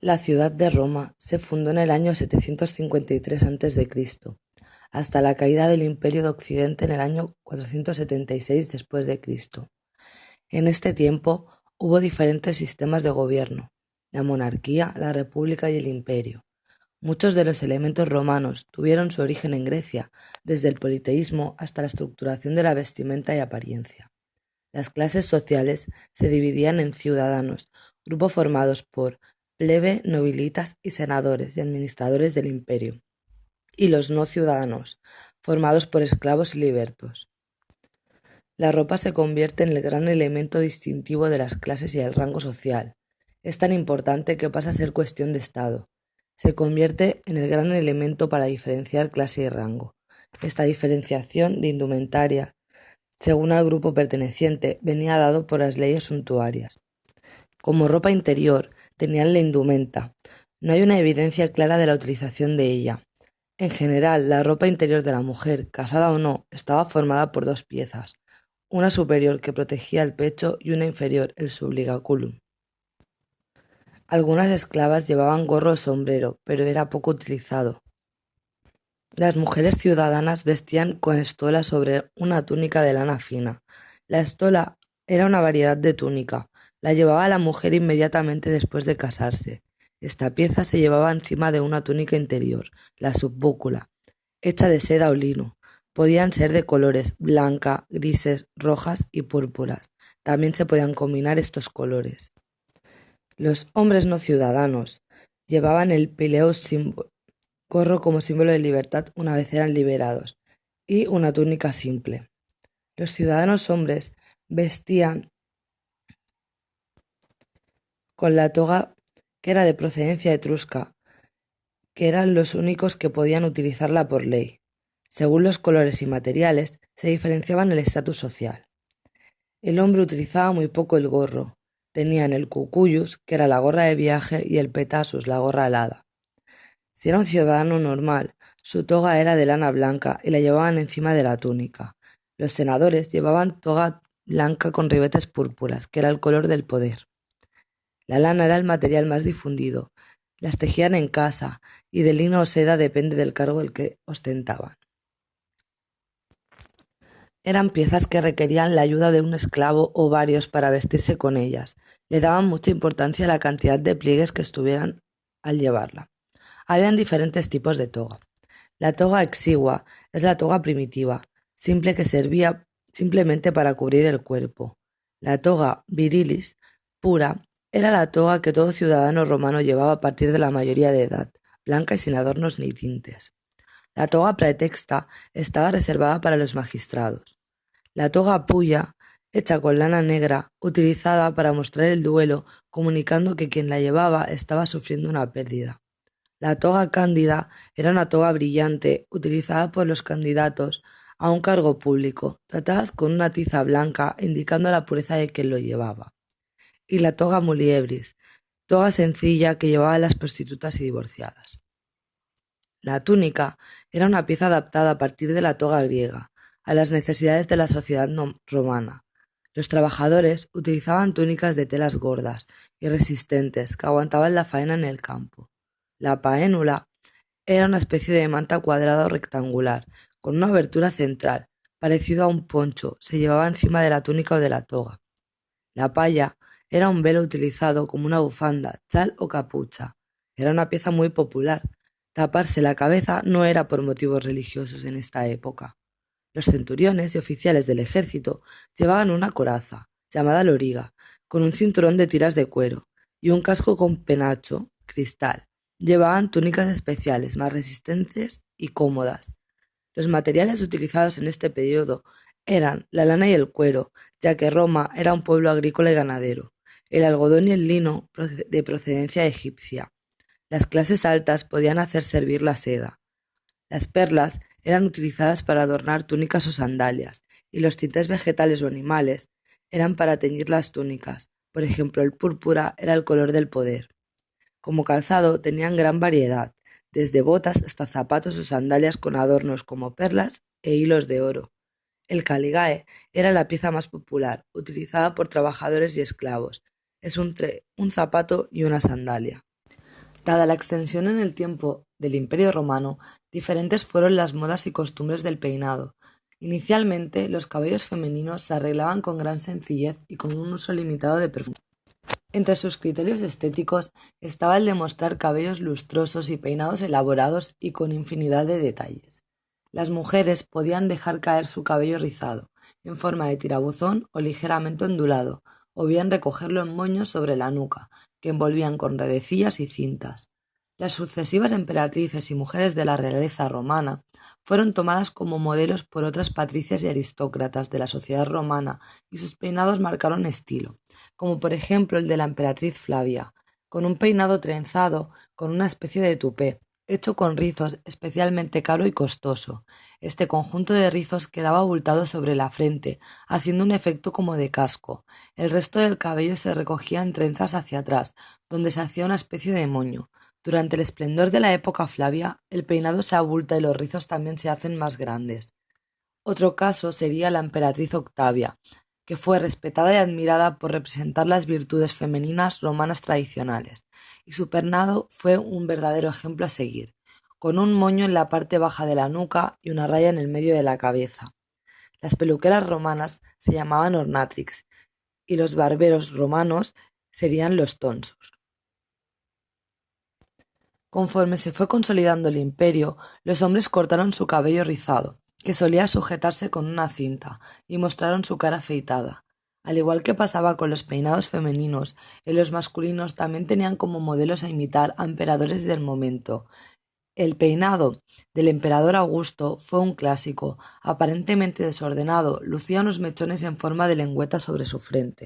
La ciudad de Roma se fundó en el año 753 a.C., hasta la caída del Imperio de Occidente en el año 476 después de Cristo. En este tiempo hubo diferentes sistemas de gobierno: la monarquía, la república y el imperio. Muchos de los elementos romanos tuvieron su origen en Grecia, desde el politeísmo hasta la estructuración de la vestimenta y apariencia. Las clases sociales se dividían en ciudadanos, grupos formados por plebe, nobilitas y senadores y administradores del imperio, y los no ciudadanos, formados por esclavos y libertos. La ropa se convierte en el gran elemento distintivo de las clases y el rango social. Es tan importante que pasa a ser cuestión de Estado. Se convierte en el gran elemento para diferenciar clase y rango. Esta diferenciación de indumentaria, según al grupo perteneciente, venía dado por las leyes suntuarias. Como ropa interior, tenían la indumenta. No hay una evidencia clara de la utilización de ella. En general, la ropa interior de la mujer, casada o no, estaba formada por dos piezas: una superior que protegía el pecho y una inferior, el subligaculum. Algunas esclavas llevaban gorro o sombrero, pero era poco utilizado. Las mujeres ciudadanas vestían con estola sobre una túnica de lana fina. La estola era una variedad de túnica. La llevaba la mujer inmediatamente después de casarse. Esta pieza se llevaba encima de una túnica interior, la subbúcula, hecha de seda o lino. Podían ser de colores blanca, grises, rojas y púrpuras. También se podían combinar estos colores. Los hombres no ciudadanos llevaban el pileus gorro como símbolo de libertad una vez eran liberados, y una túnica simple. Los ciudadanos hombres vestían con la toga, que era de procedencia etrusca, que eran los únicos que podían utilizarla por ley. Según los colores y materiales, se diferenciaban el estatus social. El hombre utilizaba muy poco el gorro. Tenían el cucullus, que era la gorra de viaje, y el petasus, la gorra alada. Si era un ciudadano normal, su toga era de lana blanca y la llevaban encima de la túnica. Los senadores llevaban toga blanca con ribetes púrpuras, que era el color del poder. La lana era el material más difundido. Las tejían en casa, y de lino o seda depende del cargo el que ostentaban. Eran piezas que requerían la ayuda de un esclavo o varios para vestirse con ellas. Le daban mucha importancia a la cantidad de pliegues que estuvieran al llevarla. Habían diferentes tipos de toga. La toga exigua es la toga primitiva, simple, que servía simplemente para cubrir el cuerpo. La toga virilis, pura, era la toga que todo ciudadano romano llevaba a partir de la mayoría de edad, blanca y sin adornos ni tintes. La toga pretexta estaba reservada para los magistrados. La toga puya, hecha con lana negra, utilizada para mostrar el duelo, comunicando que quien la llevaba estaba sufriendo una pérdida. La toga cándida era una toga brillante utilizada por los candidatos a un cargo público, tratadas con una tiza blanca indicando la pureza de quien lo llevaba. Y la toga muliebris, toga sencilla que llevaban las prostitutas y divorciadas. La túnica era una pieza adaptada a partir de la toga griega, a las necesidades de la sociedad romana. Los trabajadores utilizaban túnicas de telas gordas y resistentes que aguantaban la faena en el campo. La paénula era una especie de manta cuadrada o rectangular, con una abertura central, parecido a un poncho, se llevaba encima de la túnica o de la toga. La paya era un velo utilizado como una bufanda, chal o capucha. Era una pieza muy popular. Taparse la cabeza no era por motivos religiosos en esta época. Los centuriones y oficiales del ejército llevaban una coraza, llamada loriga, con un cinturón de tiras de cuero, y un casco con penacho, cristal. Llevaban túnicas especiales, más resistentes y cómodas. Los materiales utilizados en este periodo eran la lana y el cuero, ya que Roma era un pueblo agrícola y ganadero, el algodón y el lino de procedencia egipcia. Las clases altas podían hacer servir la seda. Las perlas eran utilizadas para adornar túnicas o sandalias, y los tintes vegetales o animales eran para teñir las túnicas. Por ejemplo, el púrpura era el color del poder. Como calzado tenían gran variedad, desde botas hasta zapatos o sandalias con adornos como perlas e hilos de oro. El caligae era la pieza más popular, utilizada por trabajadores y esclavos. Es un zapato y una sandalia. Dada la extensión en el tiempo del Imperio Romano, diferentes fueron las modas y costumbres del peinado. Inicialmente, los cabellos femeninos se arreglaban con gran sencillez y con un uso limitado de perfume. Entre sus criterios estéticos estaba el de mostrar cabellos lustrosos y peinados elaborados y con infinidad de detalles. Las mujeres podían dejar caer su cabello rizado, en forma de tirabuzón o ligeramente ondulado, o bien recogerlo en moños sobre la nuca, que envolvían con redecillas y cintas. Las sucesivas emperatrices y mujeres de la realeza romana fueron tomadas como modelos por otras patricias y aristócratas de la sociedad romana y sus peinados marcaron estilo, como por ejemplo el de la emperatriz Flavia, con un peinado trenzado con una especie de tupé, hecho con rizos especialmente caro y costoso. Este conjunto de rizos quedaba abultado sobre la frente, haciendo un efecto como de casco. El resto del cabello se recogía en trenzas hacia atrás, donde se hacía una especie de moño. Durante el esplendor de la época Flavia, el peinado se abulta y los rizos también se hacen más grandes. Otro caso sería la emperatriz Octavia, que fue respetada y admirada por representar las virtudes femeninas romanas tradicionales, y su peinado fue un verdadero ejemplo a seguir, con un moño en la parte baja de la nuca y una raya en el medio de la cabeza. Las peluqueras romanas se llamaban ornatrix, y los barberos romanos serían los tonsos. Conforme se fue consolidando el imperio, los hombres cortaron su cabello rizado, que solía sujetarse con una cinta, y mostraron su cara afeitada. Al igual que pasaba con los peinados femeninos, en los masculinos también tenían como modelos a imitar a emperadores del momento. El peinado del emperador Augusto fue un clásico, aparentemente desordenado, lucía unos mechones en forma de lengüeta sobre su frente.